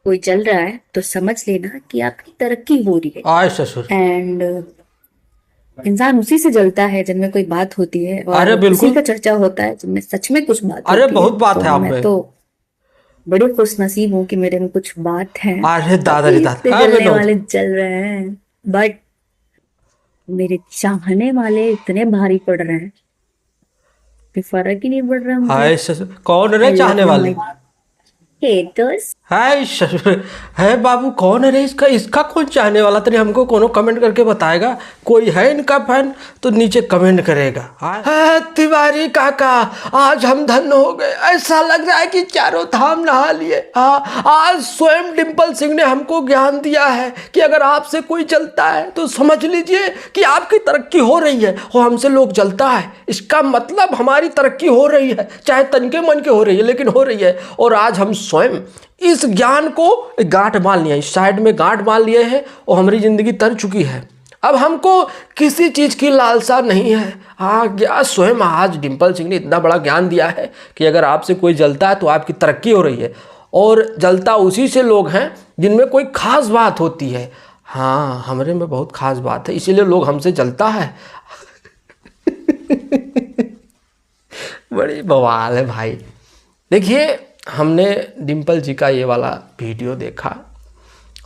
कोई जल रहा है तो समझ लेना कि आपकी तरक्की हो रही आय ससुर। है। एंड इंसान उसी से जलता है जिनमें कोई बात होती है, और अरे उसी बिल्कुल। का चर्चा होता है जिनमें सच में कुछ बात अरे होती है। बहुत बात तो है आप मैं में। तो बड़ी खुश नसीब हूँ कि मेरे में कुछ बात है, अरे दादा रे तभी इतने दादा, हाँ जलने विनोद। वाले जल रहे हैं। बट मेरे चाहने वाले इतने भारी पड़ रहे हैं कि फर्क ही नहीं पड़ रहा मुझे। हाय ससुर, कौन रे आई लव चाहने यू वाले? My haters. हाय ससुर। है बाबू, कौन है रे? इसका इसका कौन चाहने वाला? तेरे हमको कोनो कमेंट करके बताएगा? कोई है इनका फैन तो नीचे कमेंट करेगा। हाय तिवारी काका, आज हम धन्य हो गए। ऐसा लग रहा है कि चारों धाम नहा लिए। हाँ, आज स्वयं डिम्पल सिंह ने हमको ज्ञान दिया है कि अगर आपसे कोई जलता है तो समझ लीजिए कि आपकी तरक्की हो रही है। और हमसे लोग जलता है, इसका मतलब हमारी तरक्की हो रही है, चाहे तनके मन के हो रही है, लेकिन हो रही है। और आज हम स्वयं इस ज्ञान को गांठ बांध लिया, इस साइड में गांठ बांध लिए हैं और हमारी जिंदगी तर चुकी है। अब हमको किसी चीज़ की लालसा नहीं है। हाँ, क्या स्वयं आज डिम्पल सिंह ने इतना बड़ा ज्ञान दिया है कि अगर आपसे कोई जलता है तो आपकी तरक्की हो रही है। और जलता उसी से लोग हैं जिनमें कोई खास बात होती है। हाँ, हमारे में बहुत खास बात है, इसीलिए लोग हमसे जलता है। बड़ी बवाल है भाई। देखिए, हमने डिम्पल जी का ये वाला वीडियो देखा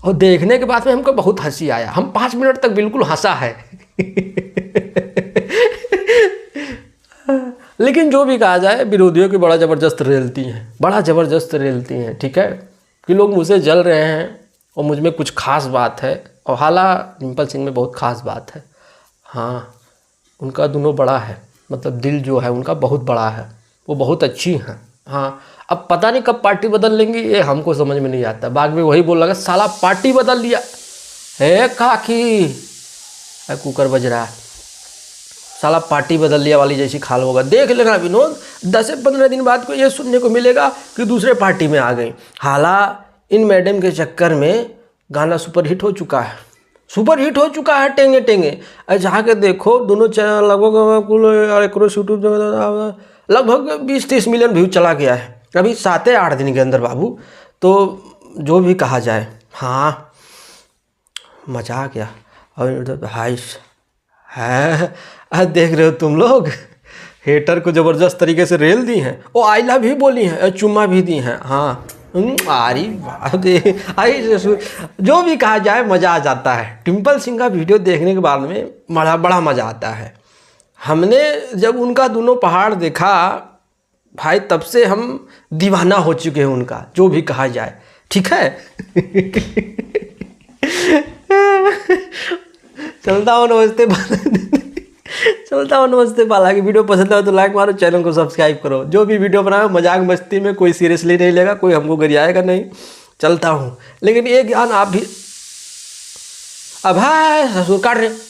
और देखने के बाद में हमको बहुत हंसी आया। हम 5 मिनट तक बिल्कुल हंसा है। लेकिन जो भी कहा जाए, विरोधियों की बड़ा ज़बरदस्त रेलती हैं, बड़ा ज़बरदस्त रेलती हैं। ठीक है कि लोग मुझसे जल रहे हैं और मुझ में कुछ खास बात है, और हालांकि डिम्पल सिंह में बहुत खास बात है। हाँ, उनका दोनों बड़ा है, मतलब दिल जो है उनका बहुत बड़ा है, वो बहुत अच्छी हैं। हाँ, अब पता नहीं कब पार्टी बदल लेंगी, ये हमको समझ में नहीं आता। बाद में वही बोल लगा, साला पार्टी बदल लिया है काकी। कुकर बज रहा है, साला पार्टी बदल लिया वाली जैसी खाल होगा। देख लेना विनोद, 10 से 15 दिन बाद को ये सुनने को मिलेगा कि दूसरे पार्टी में आ गई। हालांकि इन मैडम के चक्कर में गाना सुपर हिट हो चुका है, सुपर हिट हो चुका है, टेंगे टेंगे। जहाँ के देखो दोनों चैनल लगभग कुल यूट्यूब लगभग 20-30 मिलियन व्यू चला गया है अभी 7-8 दिन के अंदर बाबू। तो जो भी कहा जाए, हाँ मजा आ गया। और हाइस है, देख रहे हो तुम लोग, हेटर को ज़बरदस्त तरीके से रेल दी हैं, और आइला भी बोली हैं, चुम्मा भी दी हैं। हाँ, अरे आई, जो भी कहा जाए मज़ा आ जाता है। डिम्पल सिंह का वीडियो देखने के बाद में बड़ा मज़ा आता है। हमने जब उनका दोनों पहाड़ देखा भाई, तब से हम दीवाना हो चुके हैं उनका, जो भी कहा जाए। ठीक है। चलता हूँ, नमस्ते। चलता हूँ, नमस्ते पाला। की वीडियो पसंद आए तो लाइक मारो, चैनल को सब्सक्राइब करो। जो भी वीडियो बनाए मजाक मस्ती में, कोई सीरियसली नहीं लेगा, कोई हमको गरियाएगा नहीं। चलता हूँ, लेकिन ये ज्ञान आप भी। अब है ससुर काट रहे।